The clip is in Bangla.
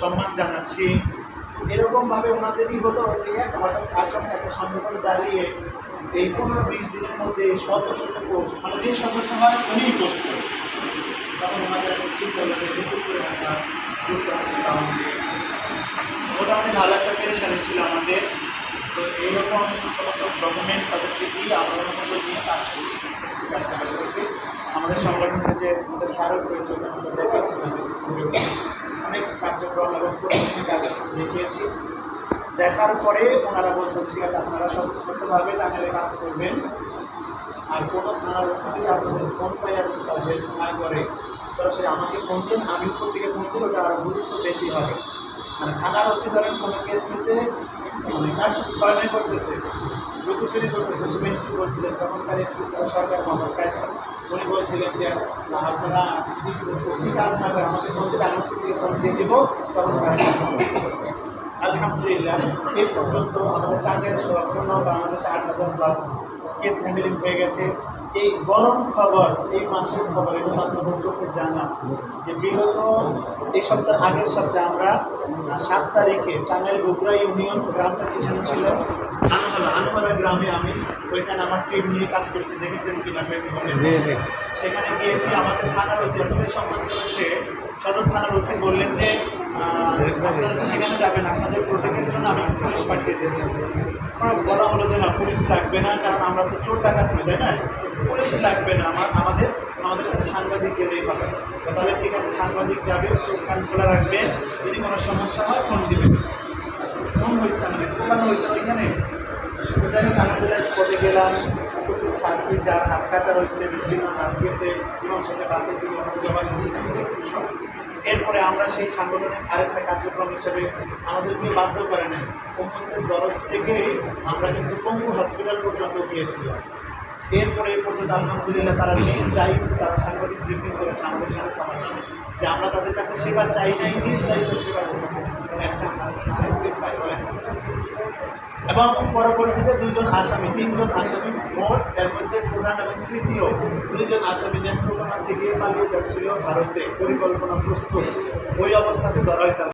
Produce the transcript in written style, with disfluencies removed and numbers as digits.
সম্মান জানাচ্ছি। এরকমভাবে ওনাদেরই হলো যে এক হঠাৎ আচমকা একটা সংগঠন দাঁড়িয়ে এই 15-20 দিনের মধ্যে শত শত পোস্ট, মানে যে সদস্য হয় উনিই পোস্ট করে। তখন ওনাদের চিন্তা হলো যে নতুন করে একটা যুক্ত আসলাম, মোটামুটি ভালো একটা পেরেশানি ছিল আমাদের। তো এইরকম সমস্ত ডকুমেন্টস তাদেরকে দিয়ে আমরা মতো নিয়ে কাজ করি। আমাদের সংগঠনের যে আমাদের স্মারক রয়েছে ওটা আমরা দেখাচ্ছিলাম, অনেক কার্যক্রম এবং প্রশাসনিক কার্যক্রম দেখিয়েছি। দেখার পরে ওনারা বলছেন ঠিক আছে আপনারা স্বতঃস্ফূর্তভাবে টাঙ্গাইলে কাজ করবেন, আর কোনো থানার ওসিকে আপনাদের ফোন পাই আর হেল্প না করে সরাসরি আমাকে ফোন দিন, আমি উপর থেকে ফোন দিই, ওটা আরও গুরুত্ব বেশি হবে। মানে থানার ওসি ধরেন কোনো কেস নিতে মানে কাজ ছয়নয় করতেছে, লুকোচুরি করতেছে, শুভেচ্ছু বলছিলেন তখনকার এসপি সরকার মোহাম্মদ কায়সার, উনি বলছিলেন যে আপনারা যদি ওসি কাজ না করে আমাকে ফোন দিলে আমি উপর থেকে ফোন দিয়ে দেবো, তখন আলহামদুলিল্লাহ এই পর্যন্ত আমাদের টাঙ্গাইল সহ বাংলাদেশে 8,000+ কেস হ্যান্ডেলিং হয়ে গেছে। এই গরম খবর, এই মাসের খবর, এবং আপনাদের চোখে জানা যে বিগত এই সপ্তাহ আগের সপ্তাহে আমরা 7 তারিখে টাঙ্গাইল বগুড়া ইউনিয়ন গ্রামটা কিছু ছিল আনোয়ারা গ্রামে, আমি ওইখানে আমার টিম নিয়ে কাজ করছি, দেখেছেন কিনা ফেসবুকে। সেখানে গিয়েছি, আমাদের থানার ওসি আপনাদের সম্মান করেছে, সদর থানার ওসি বললেন যে আপনারা সেখানে যাবেন, আপনাদের প্রোটেক্টের জন্য আমি পুলিশ পাঠিয়ে দিয়েছি। আমার বলা হলো যে না পুলিশ লাগবে না, কারণ আমরা তো চোর ডাকাত নই, তাই না, পুলিশ লাগবে না, আমাদের সাথে সাংবাদিক গেলেই হবে। তাহলে ঠিক আছে, সাংবাদিক যাবে, চোখ কান খোলা রাখবেন, যদি কোনো সমস্যা হয় ফোন দিবেন। ফোন হয়েছে মানে কোথানো হয়েছে ওইখানে, ওইখানে আলহামদুলিল্লাহ স্পটে গেলাম, উপস্থিত সাক্ষী যার হাত কাটা হয়েছে, বিভিন্ন হাত গেছে, জীবন সাথে বাসে জমা দিচ্ছি সব। এরপরে আমরা সেই সংগঠনের আরেকটা কার্যক্রম হিসেবে আমাদেরকে বাধ্য করে নেয় কোম্পানিদের তরফ থেকেই আমরা কিন্তু পঙ্গু হসপিটাল পর্যন্ত গিয়েছিলাম। এরপরে এই পর্যন্ত আলহামদুলিল্লাহ তারা নিজ দায়িত্ব, তারা সাংবাদিক ব্রিফিং করেছে আমাদের সাথে সমাধান, যে আমরা তাদের কাছে সেবা চাই নাই, নিজ দায়িত্ব সেবা দিচ্ছি। এবং পরবর্তীতে 2জন আসামি, 3জন আসামি মোট, এর মধ্যে প্রধান এবং তৃতীয় 2জন আসামি নেত্রকোনা থেকে পালিয়ে যাচ্ছিল ভারতে, পরিকল্পনা প্রস্তুত, ওই অবস্থাতে ধরা হয়েছে।